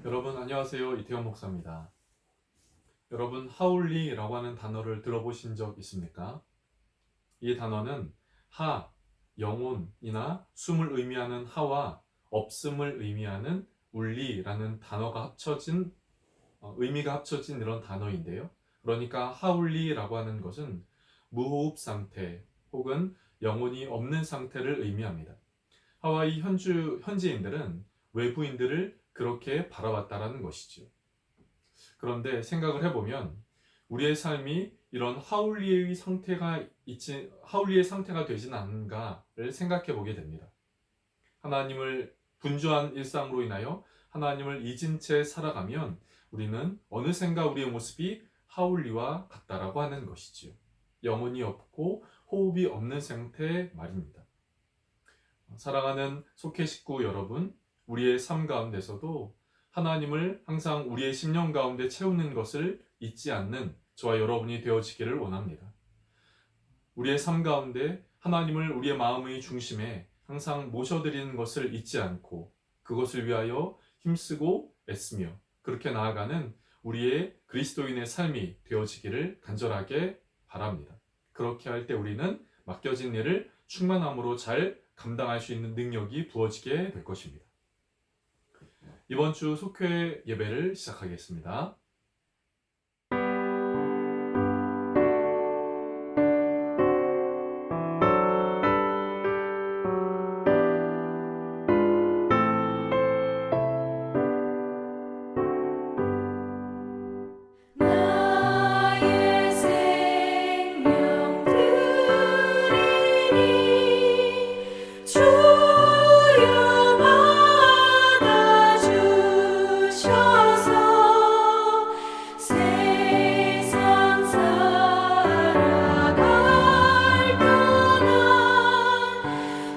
여러분 안녕하세요. 이태원 목사입니다. 여러분 하울리라고 하는 단어를 들어보신 적 있습니까? 이 단어는 하, 영혼이나 숨을 의미하는 하와 없음을 의미하는 울리라는 단어가 합쳐진 의미가 합쳐진 이런 단어인데요. 그러니까 하울리라고 하는 것은 무호흡 상태 혹은 영혼이 없는 상태를 의미합니다. 하와이 현지인들은 외부인들을 그렇게 바라봤다라는 것이죠. 그런데 생각을 해보면 우리의 삶이 이런 하울리의 상태가 되진 않은가를 생각해 보게 됩니다. 하나님을 분주한 일상으로 인하여 하나님을 잊은 채 살아가면 우리는 어느샌가 우리의 모습이 하울리와 같다라고 하는 것이지요. 영혼이 없고 호흡이 없는 상태 말입니다. 사랑하는 속회 식구 여러분, 우리의 삶 가운데서도 하나님을 항상 우리의 심령 가운데 채우는 것을 잊지 않는 저와 여러분이 되어지기를 원합니다. 우리의 삶 가운데 하나님을 우리의 마음의 중심에 항상 모셔드리는 것을 잊지 않고 그것을 위하여 힘쓰고 애쓰며 그렇게 나아가는 우리의 그리스도인의 삶이 되어지기를 간절하게 바랍니다. 그렇게 할 때 우리는 맡겨진 일을 충만함으로 잘 감당할 수 있는 능력이 부어지게 될 것입니다. 이번 주 속회 예배를 시작하겠습니다. 나의 생명 드리니 주여 받아주셔서 세상 살아갈 동안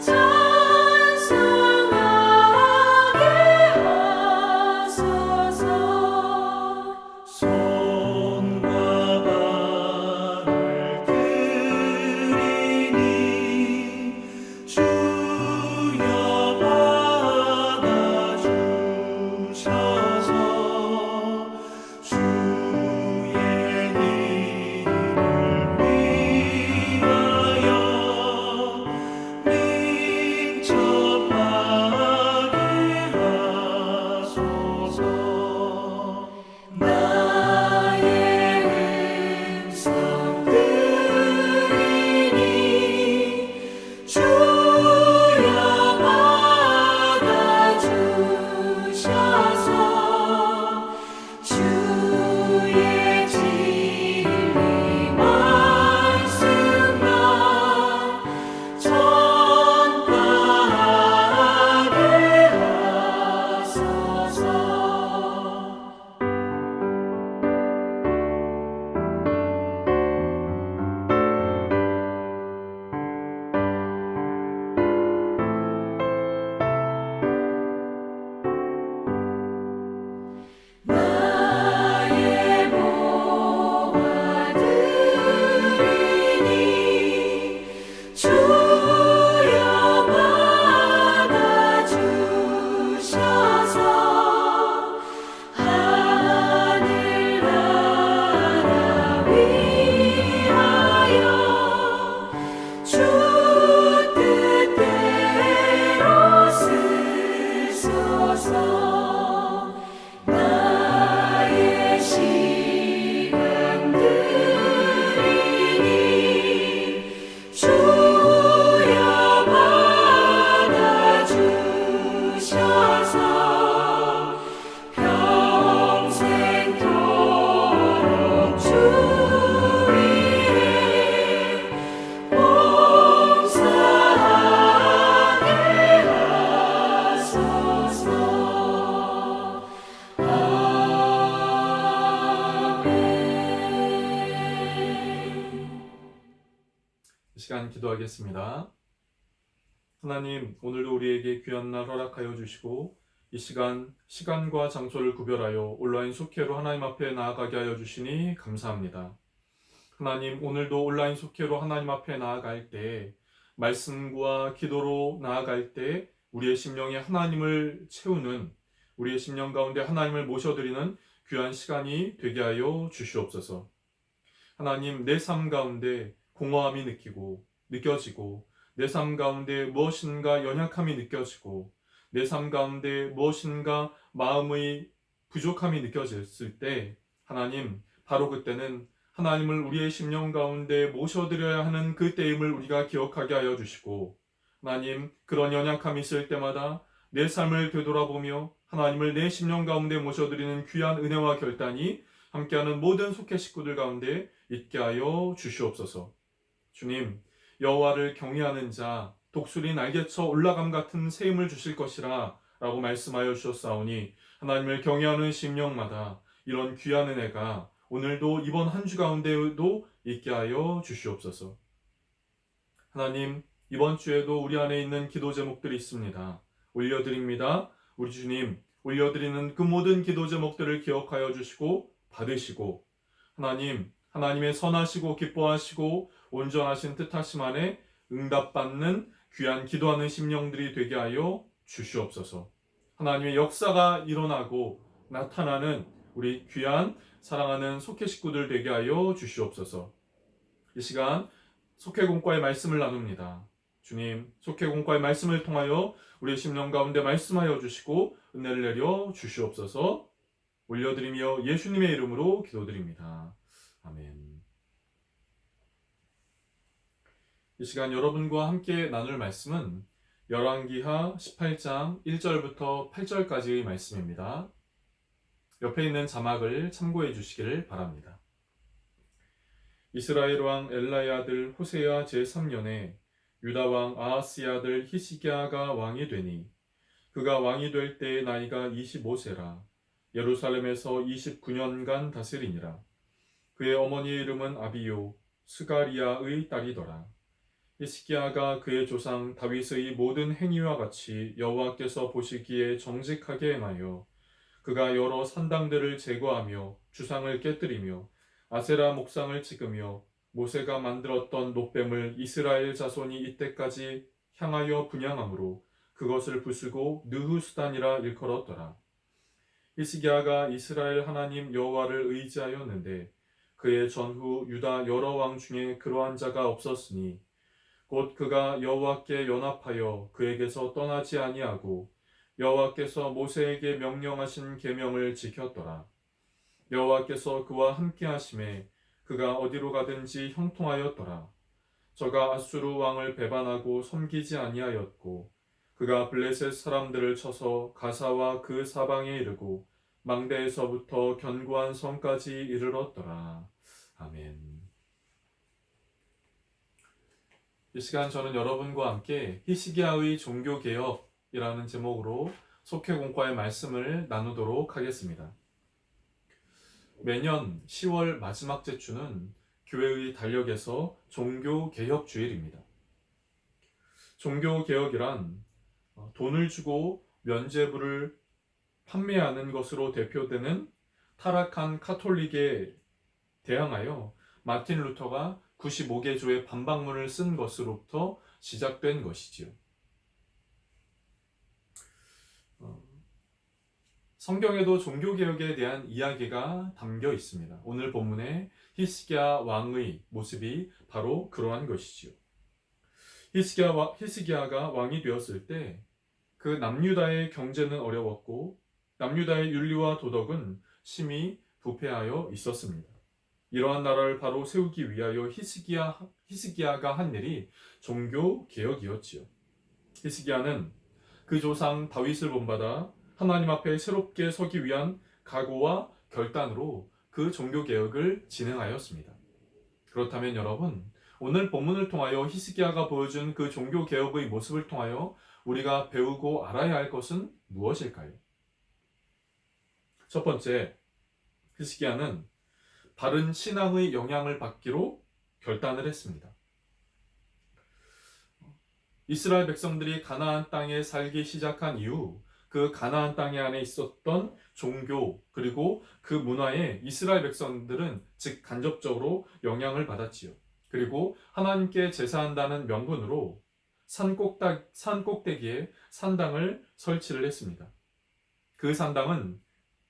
찬송하게 하소서. 손과 발을 들이니 주여 받아주셔서 주의 이름을 위하여 민첩하게 하소서. 나의 음성 들으니 주여 받아주셔서 주의 진리 말씀만 전파하게 하소서. 나의 모아 들으니 주여 받아주셔서 하늘나라 위하여 주 뜻대로 쓰소서. 나의 시간 들이니 주여 받아주셔서 평생토록 주 위에 봉사하게 하소서. 이 시간 기도하겠습니다. 하나님, 오늘도 우리에게 귀한 날 허락하여 주시고 이 시간과 장소를 구별하여 온라인 속회로 하나님 앞에 나아가게 하여 주시니 감사합니다. 하나님, 오늘도 온라인 속회로 하나님 앞에 나아갈 때 말씀과 기도로 나아갈 때 우리의 심령에 하나님을 채우는 우리의 심령 가운데 하나님을 모셔드리는 귀한 시간이 되게 하여 주시옵소서. 하나님, 내 삶 가운데 공허함이 느껴지고 내 삶 가운데 무엇인가 연약함이 느껴지고 내 삶 가운데 무엇인가 마음의 부족함이 느껴졌을 때 하나님, 바로 그때는 하나님을 우리의 심령 가운데 모셔드려야 하는 그때임을 우리가 기억하게 하여 주시고, 하나님, 그런 연약함이 있을 때마다 내 삶을 되돌아보며 하나님을 내 심령 가운데 모셔드리는 귀한 은혜와 결단이 함께하는 모든 속회 식구들 가운데 있게 하여 주시옵소서. 주님, 여호와를 경외하는 자 독수리 날개쳐 올라감 같은 새 힘을 주실 것이라 라고 말씀하여 주셨사오니, 하나님을 경외하는 심령마다 이런 귀한 은혜가 오늘도 이번 한 주 가운데도 있게 하여 주시옵소서. 하나님, 이번 주에도 우리 안에 있는 기도 제목들이 있습니다. 올려드립니다. 우리 주님, 올려드리는 그 모든 기도 제목들을 기억하여 주시고 받으시고, 하나님, 하나님의 선하시고 기뻐하시고 온전하신 뜻하심 안에 응답받는 귀한 기도하는 심령들이 되게 하여 주시옵소서. 하나님의 역사가 일어나고 나타나는 우리 귀한 사랑하는 속회 식구들 되게 하여 주시옵소서. 이 시간 속회공과의 말씀을 나눕니다. 주님, 속회공과의 말씀을 통하여 우리 심령 가운데 말씀하여 주시고 은혜를 내려 주시옵소서. 올려드리며 예수님의 이름으로 기도드립니다. 아멘. 이 시간 여러분과 함께 나눌 말씀은 열왕기하 18장 1절부터 8절까지의 말씀입니다. 옆에 있는 자막을 참고해 주시기를 바랍니다. 이스라엘 왕 엘라의 아들 호세아 제3년에 유다 왕 아하스의 아들 히스기야가 왕이 되니, 그가 왕이 될 때의 나이가 25세라 예루살렘에서 29년간 다스리니라. 그의 어머니의 이름은 아비요 스가리아의 딸이더라. 히스기야가 그의 조상 다윗의 모든 행위와 같이 여호와께서 보시기에 정직하게 행하여 그가 여러 산당들을 제거하며 주상을 깨뜨리며 아세라 목상을 찍으며 모세가 만들었던 놋뱀을 이스라엘 자손이 이때까지 향하여 분향함으로 그것을 부수고 느후수단이라 일컬었더라. 히스기야가 이스라엘 하나님 여호와를 의지하였는데 그의 전후 유다 여러 왕 중에 그러한 자가 없었으니, 곧 그가 여호와께 연합하여 그에게서 떠나지 아니하고 여호와께서 모세에게 명령하신 계명을 지켰더라. 여호와께서 그와 함께 하심에 그가 어디로 가든지 형통하였더라. 저가 아수르 왕을 배반하고 섬기지 아니하였고, 그가 블레셋 사람들을 쳐서 가사와 그 사방에 이르고 망대에서부터 견고한 성까지 이르렀더라. 아멘. 이 시간 저는 여러분과 함께 히스기야의 종교개혁이라는 제목으로 속회공과의 말씀을 나누도록 하겠습니다. 매년 10월 마지막 제주는 교회의 달력에서 종교개혁주일입니다. 종교개혁이란 돈을 주고 면죄부를 판매하는 것으로 대표되는 타락한 카톨릭에 대항하여 마틴 루터가 95개조의 반박문을 쓴 것으로부터 시작된 것이지요. 성경에도 종교개혁에 대한 이야기가 담겨 있습니다. 오늘 본문에 히스기야 왕의 모습이 바로 그러한 것이지요. 히스기야가 왕이 되었을 때 그 남유다의 경제는 어려웠고 남유다의 윤리와 도덕은 심히 부패하여 있었습니다. 이러한 나라를 바로 세우기 위하여 히스기야가 한 일이 종교개혁이었지요. 히스기야는 그 조상 다윗을 본받아 하나님 앞에 새롭게 서기 위한 각오와 결단으로 그 종교개혁을 진행하였습니다. 그렇다면 여러분, 오늘 본문을 통하여 히스기야가 보여준 그 종교개혁의 모습을 통하여 우리가 배우고 알아야 할 것은 무엇일까요? 첫 번째, 히스기야는 바른 신앙의 영향을 받기로 결단을 했습니다. 이스라엘 백성들이 가나안 땅에 살기 시작한 이후 그 가나안 땅에 안에 있었던 종교 그리고 그 문화에 이스라엘 백성들은 즉 간접적으로 영향을 받았지요. 그리고 하나님께 제사한다는 명분으로 산 꼭대기에 산당을 설치를 했습니다. 그 산당은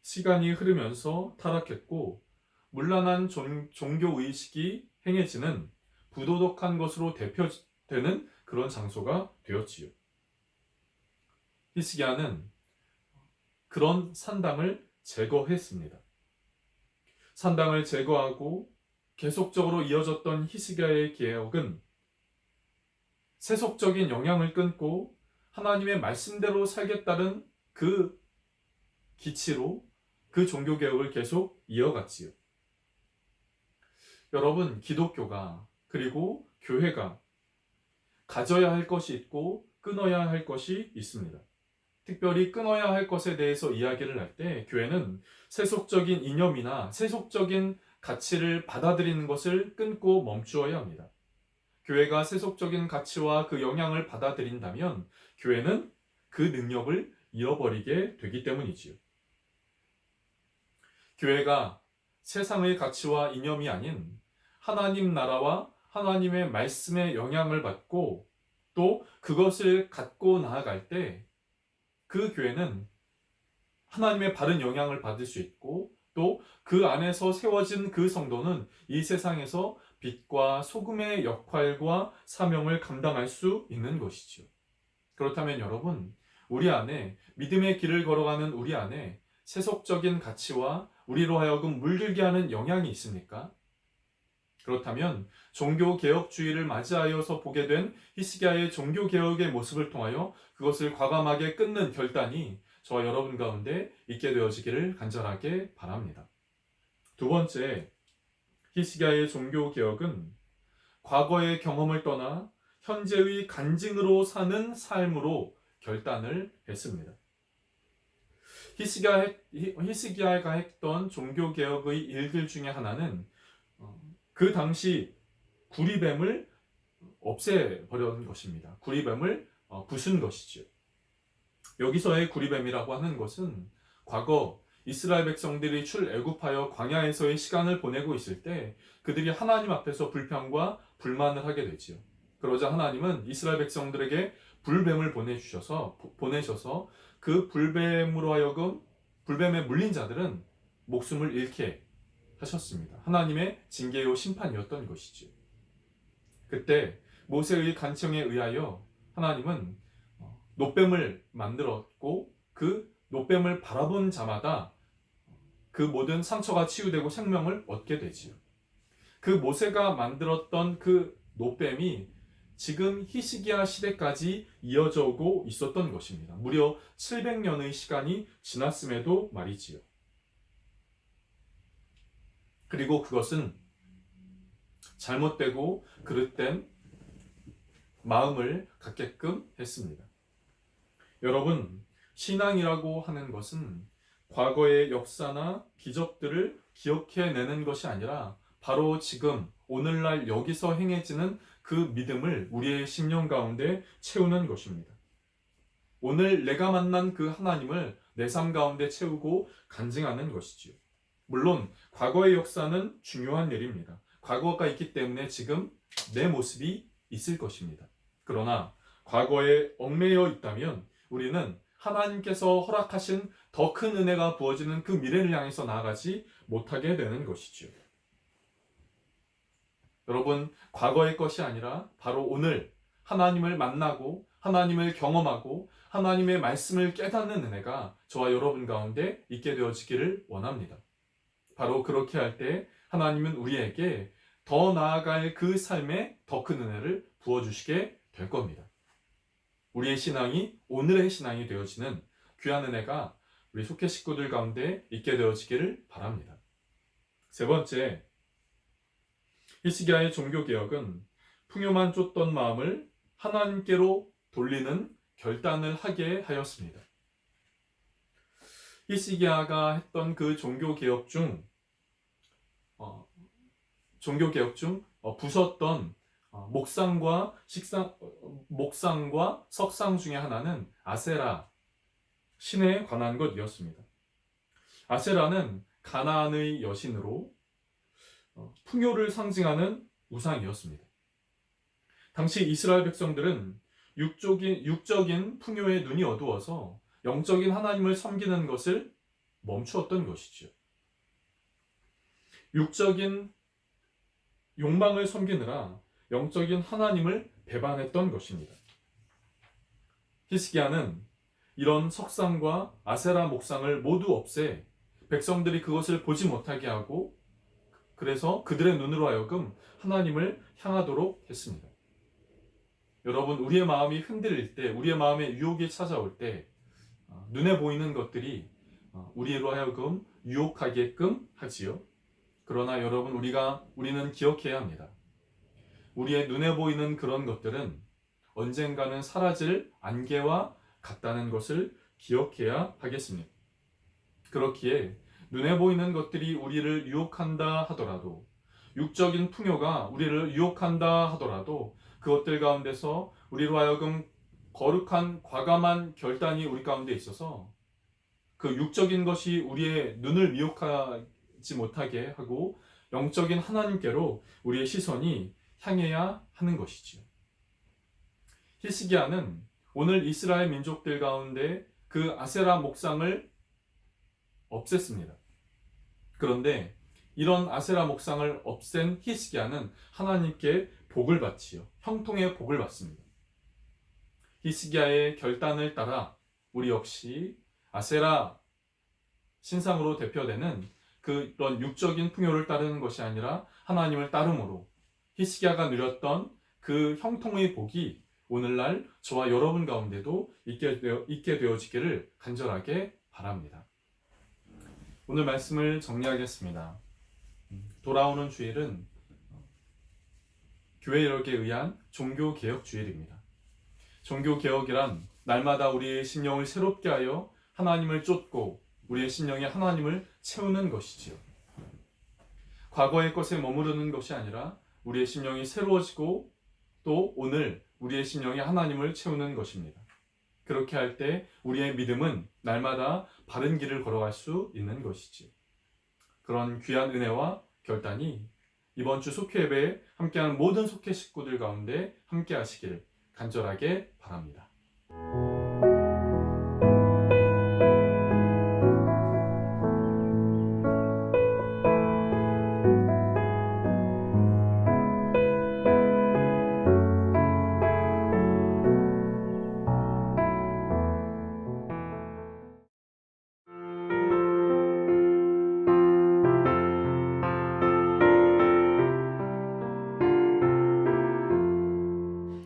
시간이 흐르면서 타락했고 문란한 종교의식이 행해지는 부도덕한 것으로 대표되는 그런 장소가 되었지요. 히스기야는 그런 산당을 제거했습니다. 산당을 제거하고 계속적으로 이어졌던 히스기야의 개혁은 세속적인 영향을 끊고 하나님의 말씀대로 살겠다는 그 기치로 그 종교개혁을 계속 이어갔지요. 여러분, 기독교가 그리고 교회가 가져야 할 것이 있고 끊어야 할 것이 있습니다. 특별히 끊어야 할 것에 대해서 이야기를 할 때 교회는 세속적인 이념이나 세속적인 가치를 받아들이는 것을 끊고 멈추어야 합니다. 교회가 세속적인 가치와 그 영향을 받아들인다면 교회는 그 능력을 잃어버리게 되기 때문이지요. 교회가 세상의 가치와 이념이 아닌 하나님 나라와 하나님의 말씀의 영향을 받고 또 그것을 갖고 나아갈 때 그 교회는 하나님의 바른 영향을 받을 수 있고 또 그 안에서 세워진 그 성도는 이 세상에서 빛과 소금의 역할과 사명을 감당할 수 있는 것이지요. 그렇다면 여러분, 우리 안에 믿음의 길을 걸어가는 우리 안에 세속적인 가치와 우리로 하여금 물들게 하는 영향이 있습니까? 그렇다면 종교개혁주의를 맞이하여서 보게 된 히스기야의 종교개혁의 모습을 통하여 그것을 과감하게 끊는 결단이 저와 여러분 가운데 있게 되어지기를 간절하게 바랍니다. 두 번째, 히스기야의 종교개혁은 과거의 경험을 떠나 현재의 간증으로 사는 삶으로 결단을 했습니다. 히스기야가 했던 종교개혁의 일들 중에 하나는 그 당시 구리뱀을 없애버린 것입니다. 구리뱀을 부순 것이죠. 여기서의 구리뱀이라고 하는 것은 과거 이스라엘 백성들이 출애굽하여 광야에서의 시간을 보내고 있을 때 그들이 하나님 앞에서 불평과 불만을 하게 되지요. 그러자 하나님은 이스라엘 백성들에게 불뱀을 보내셔서 그 불뱀으로 하여금 불뱀에 물린 자들은 목숨을 잃게 하셨습니다. 하나님의 징계요 심판이었던 것이죠. 그때 모세의 간청에 의하여 하나님은 놋뱀을 만들었고 그 놋뱀을 바라본 자마다 그 모든 상처가 치유되고 생명을 얻게 되지요. 그 모세가 만들었던 그 놋뱀이 지금 히스기야 시대까지 이어져 오고 있었던 것입니다. 무려 700년의 시간이 지났음에도 말이지요. 그리고 그것은 잘못되고 그릇된 마음을 갖게끔 했습니다. 여러분, 신앙이라고 하는 것은 과거의 역사나 기적들을 기억해내는 것이 아니라 바로 지금 오늘날 여기서 행해지는 그 믿음을 우리의 심령 가운데 채우는 것입니다. 오늘 내가 만난 그 하나님을 내 삶 가운데 채우고 간증하는 것이지요. 물론 과거의 역사는 중요한 일입니다. 과거가 있기 때문에 지금 내 모습이 있을 것입니다. 그러나 과거에 얽매여 있다면 우리는 하나님께서 허락하신 더 큰 은혜가 부어지는 그 미래를 향해서 나아가지 못하게 되는 것이죠. 여러분, 과거의 것이 아니라 바로 오늘 하나님을 만나고 하나님을 경험하고 하나님의 말씀을 깨닫는 은혜가 저와 여러분 가운데 있게 되어지기를 원합니다. 바로 그렇게 할 때 하나님은 우리에게 더 나아갈 그 삶에 더 큰 은혜를 부어주시게 될 겁니다. 우리의 신앙이 오늘의 신앙이 되어지는 귀한 은혜가 우리 속회 식구들 가운데 있게 되어지기를 바랍니다. 세 번째, 히스기야의 종교개혁은 풍요만 쫓던 마음을 하나님께로 돌리는 결단을 하게 하였습니다. 히스기야가 했던 그 종교개혁 중 부섰던 목상과 석상 중에 하나는 아세라 신에 관한 것이었습니다. 아세라는 가나안의 여신으로 풍요를 상징하는 우상이었습니다. 당시 이스라엘 백성들은 육적인 풍요에 눈이 어두워서 영적인 하나님을 섬기는 것을 멈추었던 것이죠. 육적인 욕망을 섬기느라 영적인 하나님을 배반했던 것입니다. 히스기야는 이런 석상과 아세라 목상을 모두 없애 백성들이 그것을 보지 못하게 하고, 그래서 그들의 눈으로 하여금 하나님을 향하도록 했습니다. 여러분, 우리의 마음이 흔들릴 때, 우리의 마음에 유혹이 찾아올 때 눈에 보이는 것들이 우리로 하여금 유혹하게끔 하지요. 그러나 여러분, 우리는 기억해야 합니다. 우리의 눈에 보이는 그런 것들은 언젠가는 사라질 안개와 같다는 것을 기억해야 하겠습니다. 그렇기에 눈에 보이는 것들이 우리를 유혹한다 하더라도, 육적인 풍요가 우리를 유혹한다 하더라도, 그것들 가운데서 우리로 하여금 거룩한 과감한 결단이 우리 가운데 있어서 그 육적인 것이 우리의 눈을 미혹하지 못하게 하고 영적인 하나님께로 우리의 시선이 향해야 하는 것이지요. 히스기야는 오늘 이스라엘 민족들 가운데 그 아세라 목상을 없앴습니다. 그런데 이런 아세라 목상을 없앤 히스기야는 하나님께 복을 받지요. 형통의 복을 받습니다. 히스기야의 결단을 따라 우리 역시 아세라 신상으로 대표되는 그런 육적인 풍요를 따르는 것이 아니라 하나님을 따름으로 히스기야가 누렸던 그 형통의 복이 오늘날 저와 여러분 가운데도 있게 되어지기를 간절하게 바랍니다. 오늘 말씀을 정리하겠습니다. 돌아오는 주일은 교회력에 의한 종교개혁 주일입니다. 종교개혁이란 날마다 우리의 심령을 새롭게 하여 하나님을 쫓고 우리의 심령에 하나님을 채우는 것이지요. 과거의 것에 머무르는 것이 아니라 우리의 심령이 새로워지고 또 오늘 우리의 심령에 하나님을 채우는 것입니다. 그렇게 할 때 우리의 믿음은 날마다 바른 길을 걸어갈 수 있는 것이지요. 그런 귀한 은혜와 결단이 이번 주 속회 예배에 함께하는 모든 속회 식구들 가운데 함께 하시기를 간절하게 바랍니다.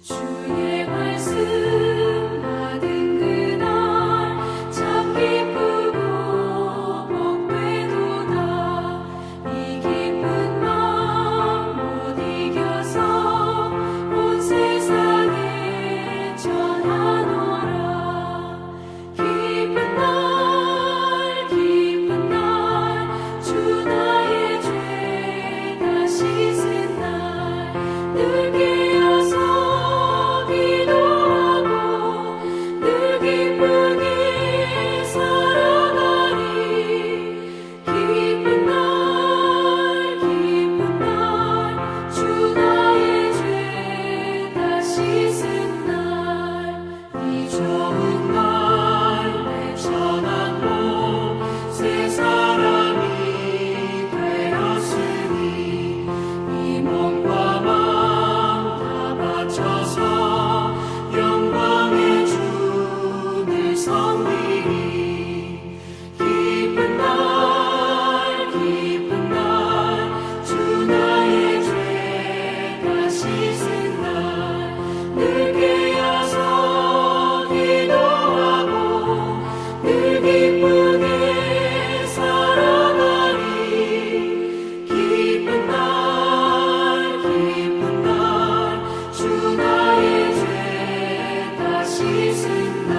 주의 말씀 받은 그날 참 기쁘고 복되도다. 이 기쁜 마음 못 이겨서 온 세상에 전하노라. 기쁜 날 주 나의 죄 다 씻은 날 늘 깨어서 기도하고 늘 기쁘게 살아가리. 기쁜 날 주 나의 죄 다 씻은 날 이 좋은 날 내 전한 복 새 사람이 되었으니 이 몸과 마음 다 바쳐서 영광의 주를 섬기리. 기쁜 날 주 나의 죄 다 씻은 날 늘 깨어서 기도하고 늘 기쁘게 살아가리. 기쁜 날 주 나의 죄 다 씻은 날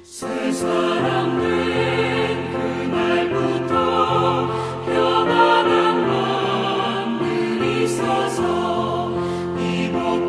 새 사람 된 그날부터 평안한 마음 늘 있어서 이 복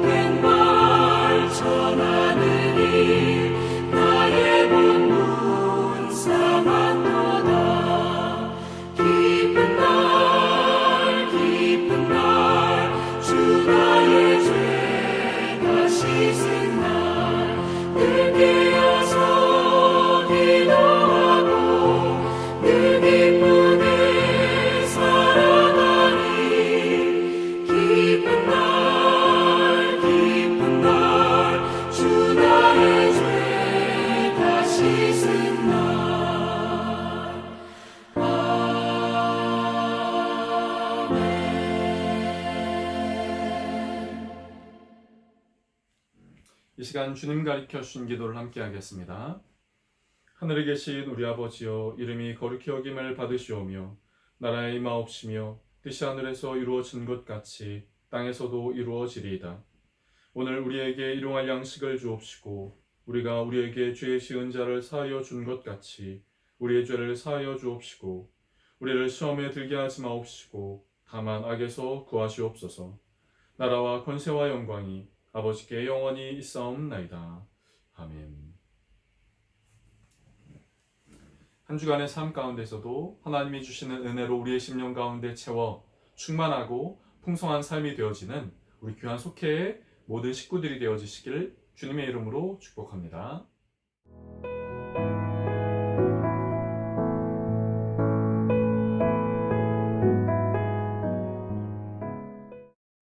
기쁜 날, 주 나의 죄 다 씻은 날. 이 시간 주님 가르쳐 주신 기도를 함께 하겠습니다. 하늘에 계신 우리 아버지여, 이름이 거룩히 여김을 받으시오며 나라의 임하옵시며 뜻이 하늘에서 이루어진 것 같이 땅에서도 이루어지리이다. 오늘 우리에게 일용할 양식을 주옵시고 우리가 우리에게 죄 지은 자를 사하여 준 것 같이 우리의 죄를 사하여 주옵시고 우리를 시험에 들게 하지 마옵시고 다만 악에서 구하시옵소서. 나라와 권세와 영광이 아버지께 영원히 있사옵나이다. 아멘. 한 주간의 삶 가운데서도 하나님이 주시는 은혜로 우리의 심령 가운데 채워 충만하고 풍성한 삶이 되어지는 우리 귀한 속회의 모든 식구들이 되어지시기를 주님의 이름으로 축복합니다.